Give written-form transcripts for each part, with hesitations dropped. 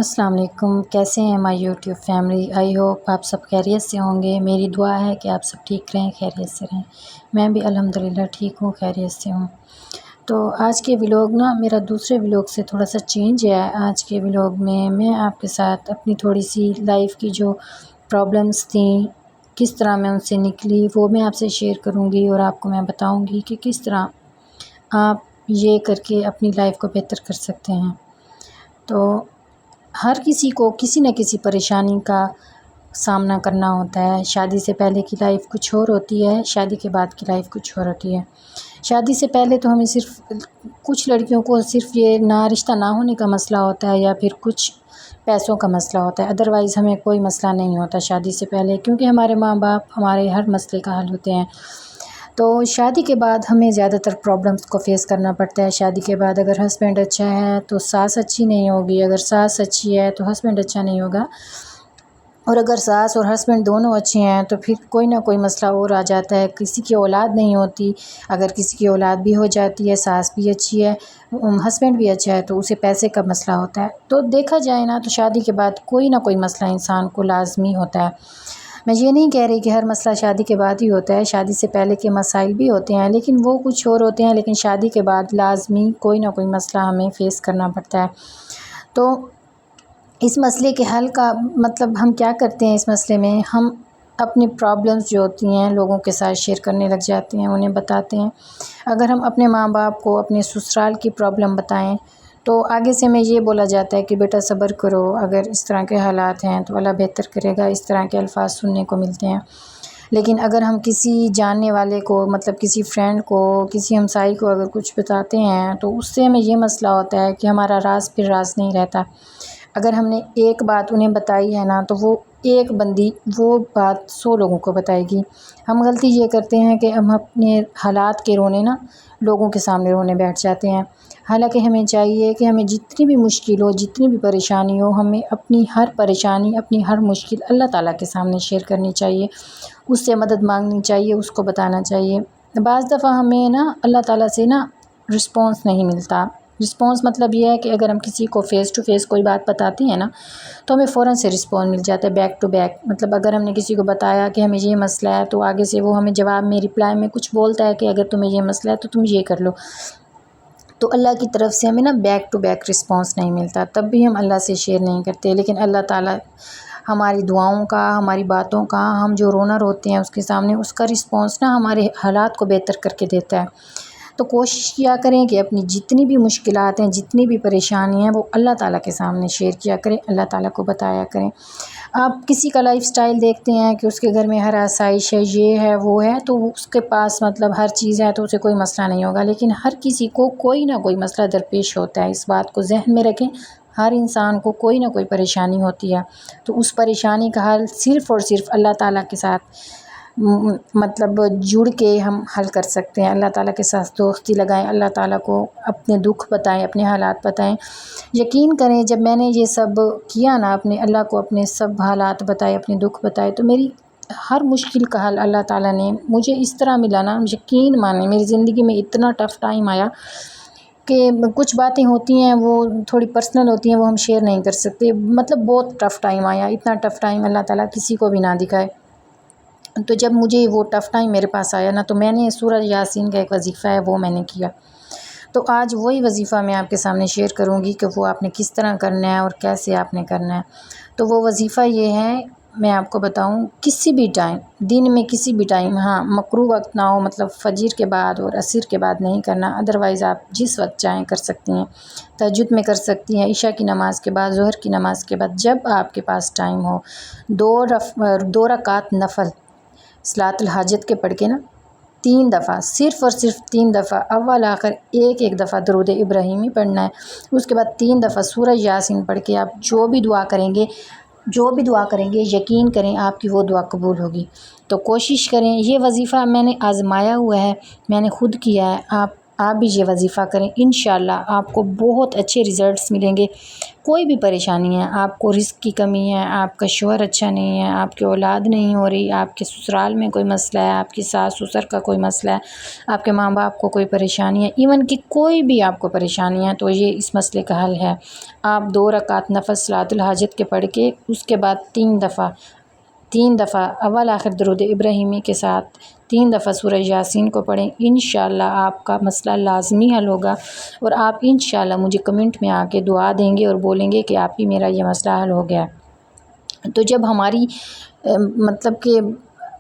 السلام علیکم، کیسے ہیں ہماری یوٹیوب فیملی؟ آئی ہوپ آپ سب خیریت سے ہوں گے۔ میری دعا ہے کہ آپ سب ٹھیک رہیں، خیریت سے رہیں۔ میں بھی الحمدللہ ٹھیک ہوں، خیریت سے ہوں۔ تو آج کے ولاگ میرا دوسرے ولاگ سے تھوڑا سا چینج ہے۔ آج کے ولاگ میں آپ کے ساتھ اپنی تھوڑی سی لائف کی جو پرابلمس تھیں، کس طرح میں ان سے نکلی، وہ میں آپ سے شیئر کروں گی اور آپ کو میں بتاؤں گی کہ کس طرح آپ یہ کر کے اپنی لائف کو بہتر کر سکتے ہیں۔ تو ہر کسی کو کسی نہ کسی پریشانی کا سامنا کرنا ہوتا ہے۔ شادی سے پہلے کی لائف کچھ اور ہوتی ہے، شادی کے بعد کی لائف کچھ اور ہوتی ہے۔ شادی سے پہلے تو ہمیں صرف کچھ لڑکیوں کو صرف یہ نہ رشتہ نہ ہونے کا مسئلہ ہوتا ہے یا پھر کچھ پیسوں کا مسئلہ ہوتا ہے، ادروائز ہمیں کوئی مسئلہ نہیں ہوتا شادی سے پہلے، کیونکہ ہمارے ماں باپ ہمارے ہر مسئلے کا حل ہوتے ہیں۔ تو شادی کے بعد ہمیں زیادہ تر پرابلمس کو فیس کرنا پڑتا ہے۔ شادی کے بعد اگر ہسبینڈ اچھا ہے تو ساس اچھی نہیں ہوگی، اگر ساس اچھی ہے تو ہسبینڈ اچھا نہیں ہوگا، اور اگر ساس اور ہسبینڈ دونوں اچھے ہیں تو پھر کوئی نہ کوئی مسئلہ اور آ جاتا ہے۔ کسی کی اولاد نہیں ہوتی، اگر کسی کی اولاد بھی ہو جاتی ہے، ساس بھی اچھی ہے، ہسبینڈ بھی اچھا ہے، تو اسے پیسے کا مسئلہ ہوتا ہے۔ تو دیکھا جائے نا تو شادی کے بعد کوئی نہ کوئی مسئلہ انسان کو لازمی ہوتا ہے۔ میں یہ نہیں کہہ رہی کہ ہر مسئلہ شادی کے بعد ہی ہوتا ہے، شادی سے پہلے کے مسائل بھی ہوتے ہیں لیکن وہ کچھ اور ہوتے ہیں، لیکن شادی کے بعد لازمی کوئی نہ کوئی مسئلہ ہمیں فیس کرنا پڑتا ہے۔ تو اس مسئلے کے حل کا مطلب ہم کیا کرتے ہیں، اس مسئلے میں ہم اپنی پرابلمس جو ہوتی ہیں لوگوں کے ساتھ شیئر کرنے لگ جاتے ہیں، انہیں بتاتے ہیں۔ اگر ہم اپنے ماں باپ کو اپنے سسرال کی پرابلم بتائیں تو آگے سے ہمیں یہ بولا جاتا ہے کہ بیٹا صبر کرو، اگر اس طرح کے حالات ہیں تو اللہ بہتر کرے گا، اس طرح کے الفاظ سننے کو ملتے ہیں۔ لیکن اگر ہم کسی جاننے والے کو مطلب کسی فرینڈ کو، کسی ہمسائی کو اگر کچھ بتاتے ہیں تو اس سے ہمیں یہ مسئلہ ہوتا ہے کہ ہمارا راز پھر راز نہیں رہتا۔ اگر ہم نے ایک بات انہیں بتائی ہے نا تو وہ ایک بندی وہ بات 100 لوگوں کو بتائے گی۔ ہم غلطی یہ کرتے ہیں کہ ہم اپنے حالات کے رونے لوگوں کے سامنے رونے بیٹھ جاتے ہیں، حالانکہ ہمیں چاہیے کہ ہمیں جتنی بھی مشکل ہو، جتنی بھی پریشانی ہو، ہمیں اپنی ہر پریشانی، اپنی ہر مشکل اللہ تعالیٰ کے سامنے شیئر کرنی چاہیے، اس سے مدد مانگنی چاہیے، اس کو بتانا چاہیے۔ بعض دفعہ ہمیں اللہ تعالیٰ سے رسپانس نہیں ملتا۔ رسپانس مطلب یہ ہے کہ اگر ہم کسی کو فیس ٹو فیس کوئی بات بتاتے ہیں تو ہمیں فوراً سے رسپانس مل جاتا ہے، بیک ٹو بیک۔ مطلب اگر ہم نے کسی کو بتایا کہ ہمیں یہ مسئلہ ہے تو آگے سے وہ ہمیں جواب میں رپلائی میں کچھ بولتا ہے کہ اگر تمہیں یہ مسئلہ ہے تو تم یہ کر لو۔ تو اللہ کی طرف سے ہمیں بیک ٹو بیک رسپانس نہیں ملتا، تب بھی ہم اللہ سے شیئر نہیں کرتے، لیکن اللہ تعالیٰ ہماری دعاؤں کا، ہماری باتوں کا، ہم جو رونا روتے ہیں اس کے سامنے اس کا رسپانس ہمارے حالات کو بہتر کر کے دیتا ہے۔ تو کوشش کیا کریں کہ اپنی جتنی بھی مشکلات ہیں، جتنی بھی پریشانی ہیں، وہ اللہ تعالیٰ کے سامنے شیئر کیا کریں، اللہ تعالیٰ کو بتایا کریں۔ آپ کسی کا لائف سٹائل دیکھتے ہیں کہ اس کے گھر میں ہر آسائش ہے، یہ ہے، وہ ہے، تو اس کے پاس مطلب ہر چیز ہے تو اسے کوئی مسئلہ نہیں ہوگا، لیکن ہر کسی کو کوئی نہ کوئی مسئلہ درپیش ہوتا ہے۔ اس بات کو ذہن میں رکھیں، ہر انسان کو کوئی نہ کوئی پریشانی ہوتی ہے، تو اس پریشانی کا حل صرف اور صرف اللہ تعالیٰ کے ساتھ مطلب جڑ کے ہم حل کر سکتے ہیں۔ اللہ تعالیٰ کے ساتھ دوستی لگائیں، اللہ تعالیٰ کو اپنے دکھ بتائیں، اپنے حالات بتائیں۔ یقین کریں جب میں نے یہ سب کیا اپنے اللہ کو اپنے سب حالات بتائے، اپنے دکھ بتائے، تو میری ہر مشکل کا حل اللہ تعالیٰ نے مجھے اس طرح ملا یقین مانیں میری زندگی میں اتنا ٹف ٹائم آیا کہ کچھ باتیں ہوتی ہیں وہ تھوڑی پرسنل ہوتی ہیں، وہ ہم شیئر نہیں کر سکتے۔ مطلب بہت ٹف ٹائم آیا، اتنا ٹف ٹائم اللہ تعالیٰ کسی کو بھی نہ دکھائے۔ تو جب مجھے وہ ٹف ٹائم میرے پاس آیا تو میں نے سورہ یاسین کا ایک وظیفہ ہے وہ میں نے کیا۔ تو آج وہی وظیفہ میں آپ کے سامنے شیئر کروں گی کہ وہ آپ نے کس طرح کرنا ہے اور کیسے آپ نے کرنا ہے۔ تو وہ وظیفہ یہ ہے، میں آپ کو بتاؤں، کسی بھی ٹائم، دن میں کسی بھی ٹائم، ہاں مکروہ وقت نہ ہو، مطلب فجر کے بعد اور عصر کے بعد نہیں کرنا، ادروائز آپ جس وقت چاہیں کر سکتی ہیں۔ تہجد میں کر سکتی ہیں، عشاء کی نماز کے بعد، ظہر کی نماز کے بعد، جب آپ کے پاس ٹائم ہو، 2 رکعت نفل صلاۃ الحاجت کے پڑھ کے 3 دفعہ، صرف اور صرف 3 دفعہ، اول آخر ایک دفعہ درود ابراہیمی پڑھنا ہے، اس کے بعد 3 دفعہ سورہ یاسین پڑھ کے آپ جو بھی دعا کریں گے یقین کریں آپ کی وہ دعا قبول ہوگی۔ تو کوشش کریں، یہ وظیفہ میں نے آزمایا ہوا ہے، میں نے خود کیا ہے، آپ بھی یہ وظیفہ کریں، انشاءاللہ آپ کو بہت اچھے ریزلٹس ملیں گے۔ کوئی بھی پریشانی ہے، آپ کو رزق کی کمی ہے، آپ کا شوہر اچھا نہیں ہے، آپ کی اولاد نہیں ہو رہی، آپ کے سسرال میں کوئی مسئلہ ہے، آپ کی ساس سسر کا کوئی مسئلہ ہے، آپ کے ماں باپ کو کوئی پریشانی ہے، ایون کہ کوئی بھی آپ کو پریشانی ہے، تو یہ اس مسئلے کا حل ہے۔ آپ 2 رکعت نفل صلاۃ الحاجت کے پڑھ کے اس کے بعد 3 دفعہ اول آخر درود ابراہیمی کے ساتھ 3 دفعہ سورہ یاسین کو پڑھیں، انشاءاللہ آپ کا مسئلہ لازمی حل ہوگا، اور آپ انشاءاللہ مجھے کمنٹ میں آ کے دعا دیں گے اور بولیں گے کہ آپ ہی میرا یہ مسئلہ حل ہو گیا۔ تو جب ہماری مطلب کہ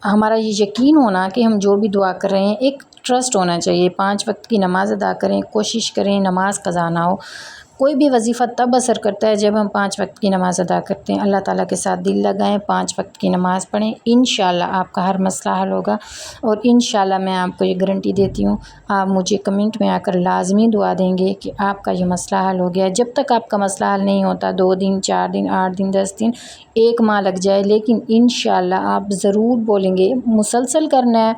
ہمارا یہ یقین ہونا کہ ہم جو بھی دعا کر رہے ہیں، ایک ٹرسٹ ہونا چاہیے، 5 وقت کی نماز ادا کریں، کوشش کریں نماز قضا نہ ہو۔ کوئی بھی وظیفہ تب اثر کرتا ہے جب ہم 5 وقت کی نماز ادا کرتے ہیں۔ اللہ تعالیٰ کے ساتھ دل لگائیں، 5 وقت کی نماز پڑھیں، انشاءاللہ آپ کا ہر مسئلہ حل ہوگا، اور انشاءاللہ میں آپ کو یہ گارنٹی دیتی ہوں، آپ مجھے کمنٹ میں آ کر لازمی دعا دیں گے کہ آپ کا یہ مسئلہ حل ہو گیا۔ جب تک آپ کا مسئلہ حل نہیں ہوتا، 2 دن 4 دن 8 دن 10 دن 1 ماہ لگ جائے، لیکن انشاءاللہ آپ ضرور بولیں گے، مسلسل کرنا ہے۔